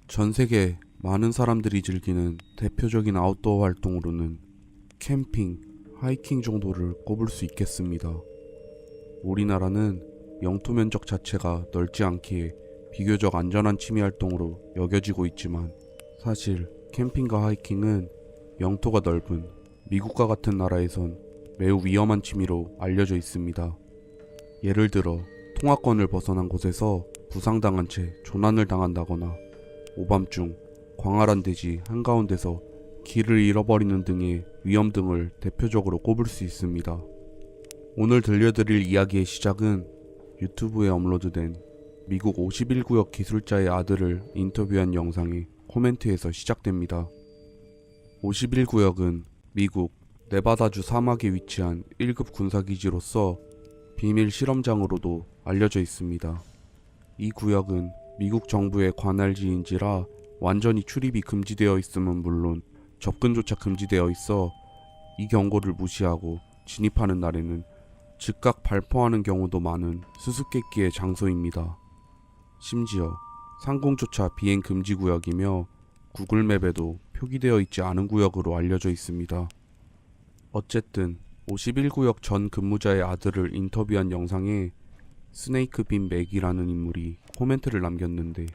전 세계 많은 사람들이 즐기는 대표적인 아웃도어 활동으로는 캠핑, 하이킹 정도를 꼽을 수 있겠습니다. 우리나라는 영토 면적 자체가 넓지 않기에 비교적 안전한 취미 활동으로 여겨지고 있지만 사실 캠핑과 하이킹은 영토가 넓은 미국과 같은 나라에선 매우 위험한 취미로 알려져 있습니다. 예를 들어 통화권을 벗어난 곳에서 부상당한 채 조난을 당한다거나 오밤중 광활한 대지 한가운데서 길을 잃어버리는 등의 위험 등을 대표적으로 꼽을 수 있습니다. 오늘 들려드릴 이야기의 시작은 유튜브에 업로드된 미국 51구역 기술자의 아들을 인터뷰한 영상의 코멘트에서 시작됩니다. 51구역은 미국 네바다주 사막에 위치한 1급 군사기지로서 비밀 실험장으로도 알려져 있습니다. 이 구역은 미국 정부의 관할지인지라 완전히 출입이 금지되어 있음은 물론 접근조차 금지되어 있어 이 경고를 무시하고 진입하는 날에는 즉각 발포하는 경우도 많은 수수께끼의 장소입니다. 심지어 상공조차 비행 금지 구역이며 구글맵에도 표기되어 있지 않은 구역으로 알려져 있습니다. 어쨌든 51구역 전 근무자의 아들을 인터뷰한 영상에 스네이크 빈 맥이라는 인물이 코멘트를 남겼는데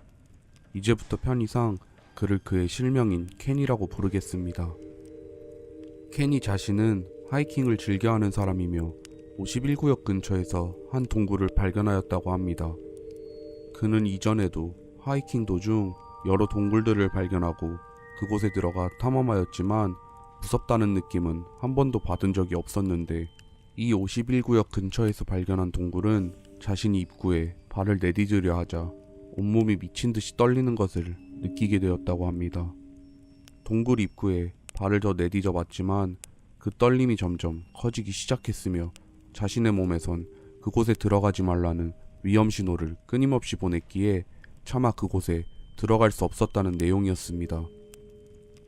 이제부터 편의상 그를 그의 실명인 켄이라고 부르겠습니다. 켄이 자신은 하이킹을 즐겨하는 사람이며 51구역 근처에서 한 동굴을 발견하였다고 합니다. 그는 이전에도 하이킹 도중 여러 동굴들을 발견하고 그곳에 들어가 탐험하였지만 무섭다는 느낌은 한 번도 받은 적이 없었는데 이 51구역 근처에서 발견한 동굴은 자신이 입구에 발을 내디디려 하자 온몸이 미친 듯이 떨리는 것을 느끼게 되었다고 합니다. 동굴 입구에 발을 더 내디뎌 봤지만 그 떨림이 점점 커지기 시작했으며 자신의 몸에선 그곳에 들어가지 말라는 위험 신호를 끊임없이 보냈기에 차마 그곳에 들어갈 수 없었다는 내용이었습니다.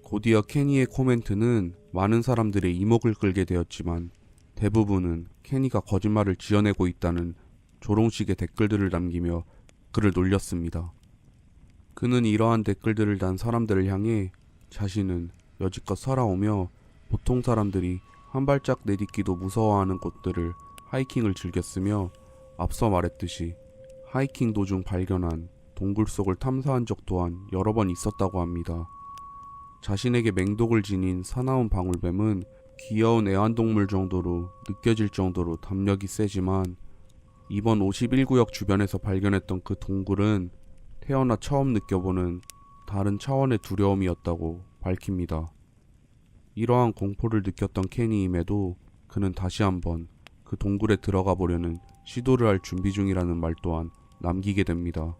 곧이어 케니의 코멘트는 많은 사람들의 이목을 끌게 되었지만 대부분은 케니가 거짓말을 지어내고 있다는 조롱식의 댓글들을 남기며 그를 놀렸습니다. 그는 이러한 댓글들을 단 사람들을 향해 자신은 여지껏 살아오며 보통 사람들이 한 발짝 내딛기도 무서워하는 곳들을 하이킹을 즐겼으며 앞서 말했듯이 하이킹 도중 발견한 동굴 속을 탐사한 적 또한 여러 번 있었다고 합니다. 자신에게 맹독을 지닌 사나운 방울뱀은 귀여운 애완동물 정도로 느껴질 정도로 담력이 세지만 이번 51구역 주변에서 발견했던 그 동굴은 태어나 처음 느껴보는 다른 차원의 두려움이었다고 밝힙니다. 이러한 공포를 느꼈던 케니임에도 그는 다시 한번 그 동굴에 들어가 보려는 시도를 할 준비 중이라는 말 또한 남기게 됩니다.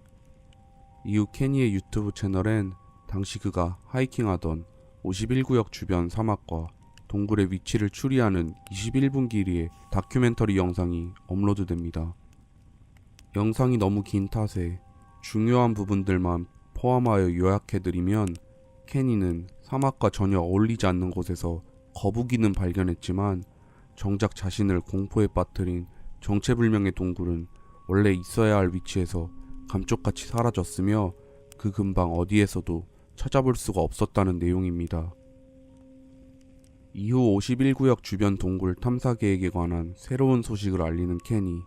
이후 케니의 유튜브 채널엔 당시 그가 하이킹하던 51구역 주변 사막과 동굴의 위치를 추리하는 21분 길이의 다큐멘터리 영상이 업로드됩니다. 영상이 너무 긴 탓에 중요한 부분들만 포함하여 요약해드리면 케니는 사막과 전혀 어울리지 않는 곳에서 거북이는 발견했지만 정작 자신을 공포에 빠뜨린 정체불명의 동굴은 원래 있어야 할 위치에서 감쪽같이 사라졌으며 그 근방 어디에서도 찾아볼 수가 없었다는 내용입니다. 이후 51구역 주변 동굴 탐사 계획에 관한 새로운 소식을 알리는 케니.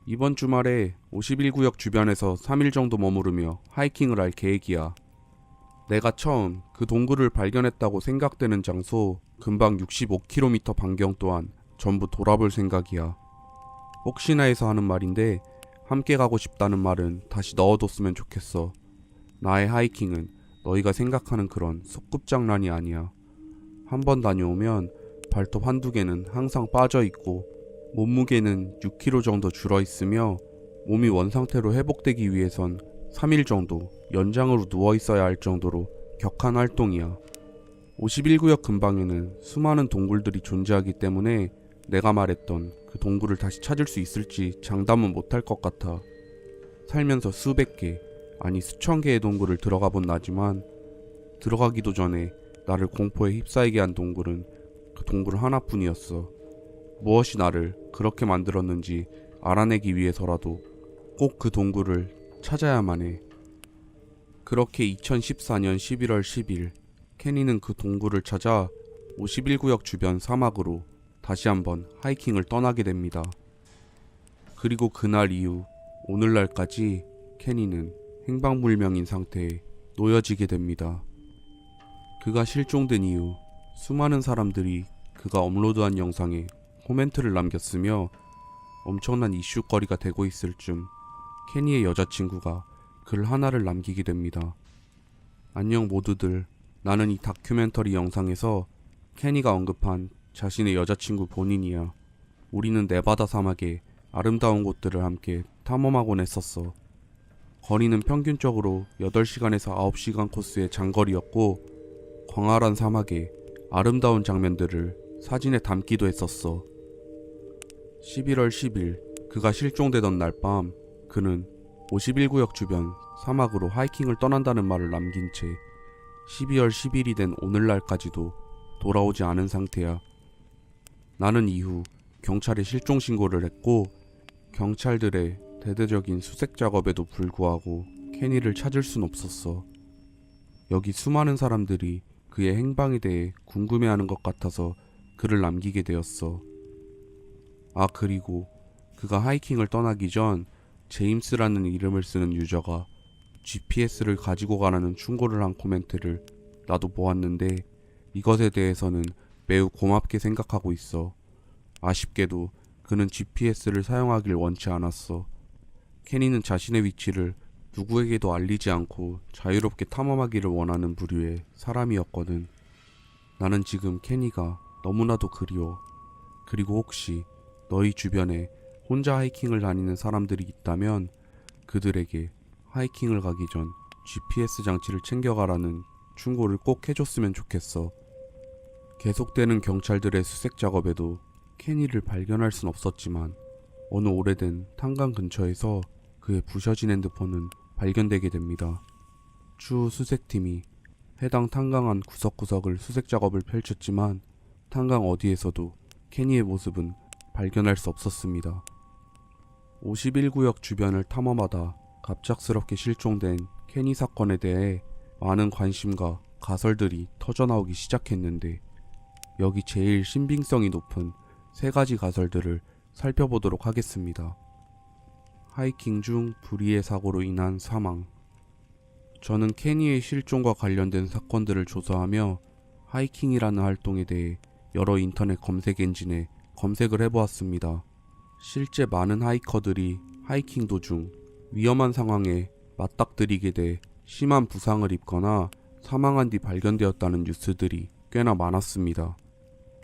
이번 주말에 51구역 주변에서 3일 정도 머무르며 하이킹을 할 계획이야. 내가 처음 그 동굴을 발견했다고 생각되는 장소 근방 65km 반경 또한 전부 돌아볼 생각이야. 혹시나 해서 하는 말인데 함께 가고 싶다는 말은 다시 넣어뒀으면 좋겠어. 나의 하이킹은 너희가 생각하는 그런 소꿉장난이 아니야. 한 번 다녀오면 발톱 한두 개는 항상 빠져있고 몸무게는 6kg 정도 줄어있으며 몸이 원상태로 회복되기 위해선 3일 정도 연장으로 누워있어야 할 정도로 격한 활동이야. 51구역 근방에는 수많은 동굴들이 존재하기 때문에 내가 말했던 그 동굴을 다시 찾을 수 있을지 장담은 못할 것 같아. 살면서 수백 개, 아니 수천 개의 동굴을 들어가 본 나지만 들어가기도 전에 나를 공포에 휩싸이게 한 동굴은 그 동굴 하나뿐이었어. 무엇이 나를 그렇게 만들었는지 알아내기 위해서라도 꼭 그 동굴을 찾아야만 해. 그렇게 2014년 11월 10일 케니는 그 동굴을 찾아 51구역 주변 사막으로 다시 한번 하이킹을 떠나게 됩니다. 그리고 그날 이후 오늘날까지 케니는 행방불명인 상태에 놓여지게 됩니다. 그가 실종된 이후 수많은 사람들이 그가 업로드한 영상에 코멘트를 남겼으며 엄청난 이슈거리가 되고 있을 쯤 케니의 여자친구가 글 하나를 남기게 됩니다. 안녕 모두들, 나는 이 다큐멘터리 영상에서 케니가 언급한 자신의 여자친구 본인이야. 우리는 네바다 사막의 아름다운 곳들을 함께 탐험하곤 했었어. 거리는 평균적으로 8시간에서 9시간 코스의 장거리였고 광활한 사막의 아름다운 장면들을 사진에 담기도 했었어. 11월 10일 그가 실종되던 날 밤 그는 51구역 주변 사막으로 하이킹을 떠난다는 말을 남긴 채 12월 10일이 된 오늘날까지도 돌아오지 않은 상태야. 나는 이후 경찰에 실종 신고를 했고 경찰들의 대대적인 수색 작업에도 불구하고 케니를 찾을 순 없었어. 여기 수많은 사람들이 그의 행방에 대해 궁금해하는 것 같아서 글을 남기게 되었어. 아, 그리고 그가 하이킹을 떠나기 전 제임스라는 이름을 쓰는 유저가 GPS를 가지고 가라는 충고를 한 코멘트를 나도 보았는데 이것에 대해서는 매우 고맙게 생각하고 있어. 아쉽게도 그는 GPS를 사용하길 원치 않았어. 케니는 자신의 위치를 누구에게도 알리지 않고 자유롭게 탐험하기를 원하는 부류의 사람이었거든. 나는 지금 케니가 너무나도 그리워. 그리고 혹시 너희 주변에 혼자 하이킹을 다니는 사람들이 있다면 그들에게 하이킹을 가기 전 GPS 장치를 챙겨가라는 충고를 꼭 해줬으면 좋겠어. 계속되는 경찰들의 수색 작업에도 케니를 발견할 순 없었지만 어느 오래된 탄강 근처에서 그의 부셔진 핸드폰은 발견되게 됩니다. 추후 수색팀이 해당 탄강 안 구석구석을 수색 작업을 펼쳤지만 탄강 어디에서도 케니의 모습은 발견할 수 없었습니다. 51구역 주변을 탐험하다 갑작스럽게 실종된 케니 사건에 대해 많은 관심과 가설들이 터져나오기 시작했는데 여기 제일 신빙성이 높은 3가지 가설들을 살펴보도록 하겠습니다. 하이킹 중 불의의 사고로 인한 사망. 저는 케니의 실종과 관련된 사건들을 조사하며 하이킹이라는 활동에 대해 여러 인터넷 검색 엔진에 검색을 해보았습니다. 실제 많은 하이커들이 하이킹 도중 위험한 상황에 맞닥뜨리게 돼 심한 부상을 입거나 사망한 뒤 발견되었다는 뉴스들이 꽤나 많았습니다.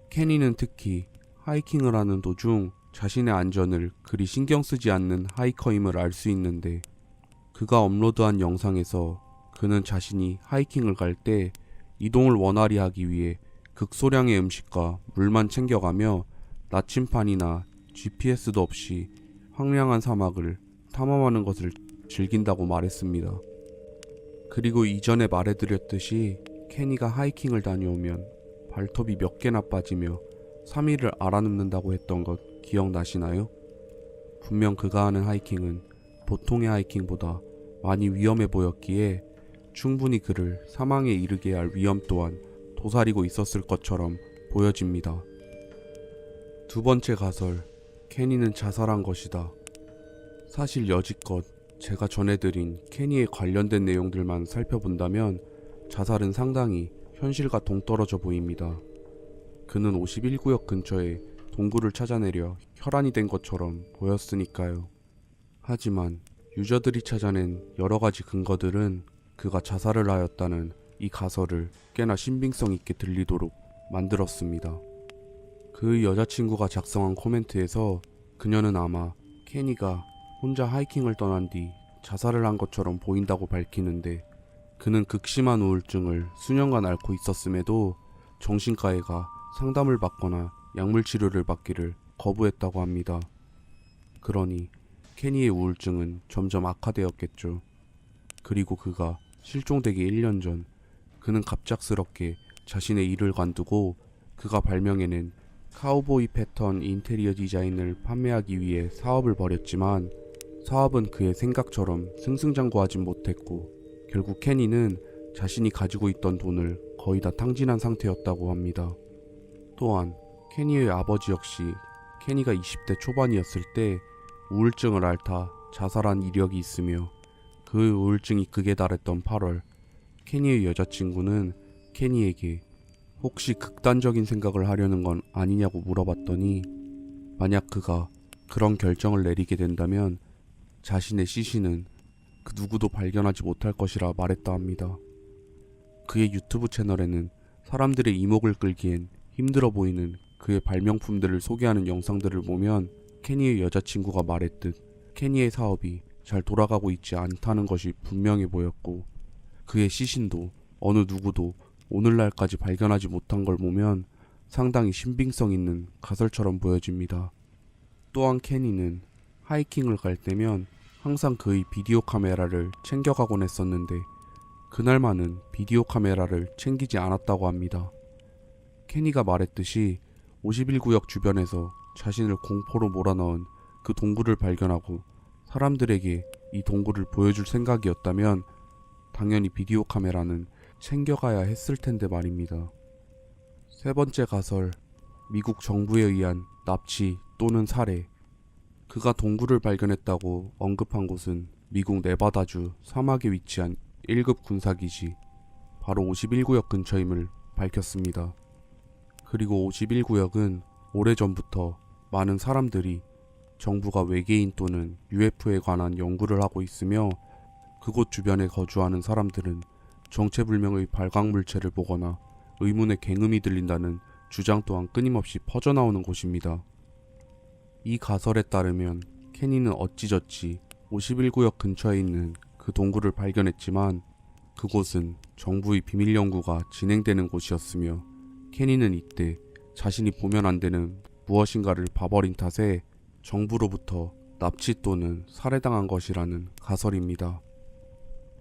케니는 특히 하이킹을 하는 도중 자신의 안전을 그리 신경 쓰지 않는 하이커임을 알 수 있는데 그가 업로드한 영상에서 그는 자신이 하이킹을 갈 때 이동을 원활히 하기 위해 극소량의 음식과 물만 챙겨가며 나침판이나 GPS도 없이 황량한 사막을 탐험하는 것을 즐긴다고 말했습니다. 그리고 이전에 말해드렸듯이 케니가 하이킹을 다녀오면 발톱이 몇 개나 빠지며 3일을 알아눕는다고 했던 것 기억나시나요? 분명 그가 하는 하이킹은 보통의 하이킹보다 많이 위험해 보였기에 충분히 그를 사망에 이르게 할 위험 또한 도사리고 있었을 것처럼 보여집니다. 두 번째 가설, 케니는 자살한 것이다. 사실 여지껏 제가 전해드린 케니에 관련된 내용들만 살펴본다면 자살은 상당히 현실과 동떨어져 보입니다. 그는 51구역 근처에 동굴을 찾아내려 혈안이 된 것처럼 보였으니까요. 하지만 유저들이 찾아낸 여러가지 근거들은 그가 자살을 하였다는 이 가설을 꽤나 신빙성 있게 들리도록 만들었습니다. 그의 여자친구가 작성한 코멘트에서 그녀는 아마 케니가 혼자 하이킹을 떠난 뒤 자살을 한 것처럼 보인다고 밝히는데 그는 극심한 우울증을 수년간 앓고 있었음에도 정신과에 가 상담을 받거나 약물 치료를 받기를 거부했다고 합니다. 그러니 케니의 우울증은 점점 악화되었겠죠. 그리고 그가 실종되기 1년 전 그는 갑작스럽게 자신의 일을 관두고 그가 발명해낸 카우보이 패턴 인테리어 디자인을 판매하기 위해 사업을 벌였지만 사업은 그의 생각처럼 승승장구하진 못했고 결국 케니는 자신이 가지고 있던 돈을 거의 다 탕진한 상태였다고 합니다. 또한 케니의 아버지 역시 케니가 20대 초반이었을 때 우울증을 앓다 자살한 이력이 있으며 그 우울증이 극에 달했던 8월, 케니의 여자친구는 케니에게 혹시 극단적인 생각을 하려는 건 아니냐고 물어봤더니 만약 그가 그런 결정을 내리게 된다면 자신의 시신은 그 누구도 발견하지 못할 것이라 말했다 합니다. 그의 유튜브 채널에는 사람들의 이목을 끌기엔 힘들어 보이는 그의 발명품들을 소개하는 영상들을 보면 케니의 여자친구가 말했듯 케니의 사업이 잘 돌아가고 있지 않다는 것이 분명해 보였고, 그의 시신도 어느 누구도 오늘날까지 발견하지 못한 걸 보면 상당히 신빙성 있는 가설처럼 보여집니다. 또한 케니는 하이킹을 갈 때면 항상 그의 비디오 카메라를 챙겨가곤 했었는데 그날만은 비디오 카메라를 챙기지 않았다고 합니다. 케니가 말했듯이 51구역 주변에서 자신을 공포로 몰아넣은 그 동굴을 발견하고 사람들에게 이 동굴을 보여줄 생각이었다면 당연히 비디오 카메라는 챙겨가야 했을 텐데 말입니다. 세 번째 가설, 미국 정부에 의한 납치 또는 살해. 그가 동굴을 발견했다고 언급한 곳은 미국 네바다주 사막에 위치한 1급 군사기지, 바로 51구역 근처임을 밝혔습니다. 그리고 51구역은 오래전부터 많은 사람들이 정부가 외계인 또는 UFO에 관한 연구를 하고 있으며 그곳 주변에 거주하는 사람들은 정체불명의 발광물체를 보거나 의문의 굉음이 들린다는 주장 또한 끊임없이 퍼져나오는 곳입니다. 이 가설에 따르면 케니는 어찌저찌 51구역 근처에 있는 그 동굴을 발견했지만 그곳은 정부의 비밀 연구가 진행되는 곳이었으며 케니는 이때 자신이 보면 안 되는 무엇인가를 봐버린 탓에 정부로부터 납치 또는 살해당한 것이라는 가설입니다.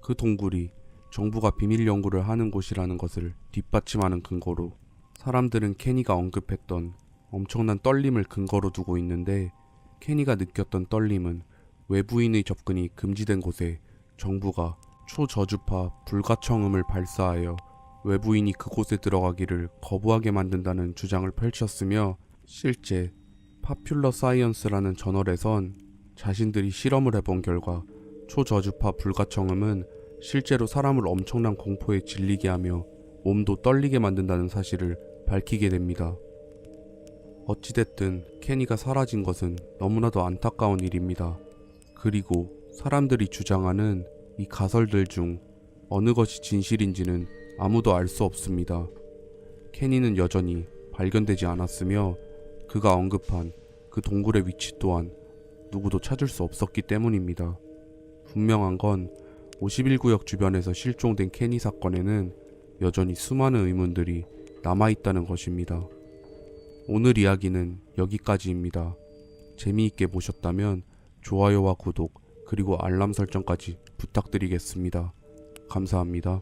그 동굴이 정부가 비밀 연구를 하는 곳이라는 것을 뒷받침하는 근거로 사람들은 케니가 언급했던 엄청난 떨림을 근거로 두고 있는데, 케니가 느꼈던 떨림은 외부인의 접근이 금지된 곳에 정부가 초저주파 불가청음을 발사하여 외부인이 그곳에 들어가기를 거부하게 만든다는 주장을 펼쳤으며, 실제 파퓰러 사이언스라는 저널에선 자신들이 실험을 해본 결과 초저주파 불가청음은 실제로 사람을 엄청난 공포에 질리게 하며 몸도 떨리게 만든다는 사실을 밝히게 됩니다. 어찌됐든 케니가 사라진 것은 너무나도 안타까운 일입니다. 그리고 사람들이 주장하는 이 가설들 중 어느 것이 진실인지는 아무도 알 수 없습니다. 케니는 여전히 발견되지 않았으며 그가 언급한 그 동굴의 위치 또한 누구도 찾을 수 없었기 때문입니다. 분명한 건 51구역 주변에서 실종된 케니 사건에는 여전히 수많은 의문들이 남아있다는 것입니다. 오늘 이야기는 여기까지입니다. 재미있게 보셨다면 좋아요와 구독 그리고 알람 설정까지 부탁드리겠습니다. 감사합니다.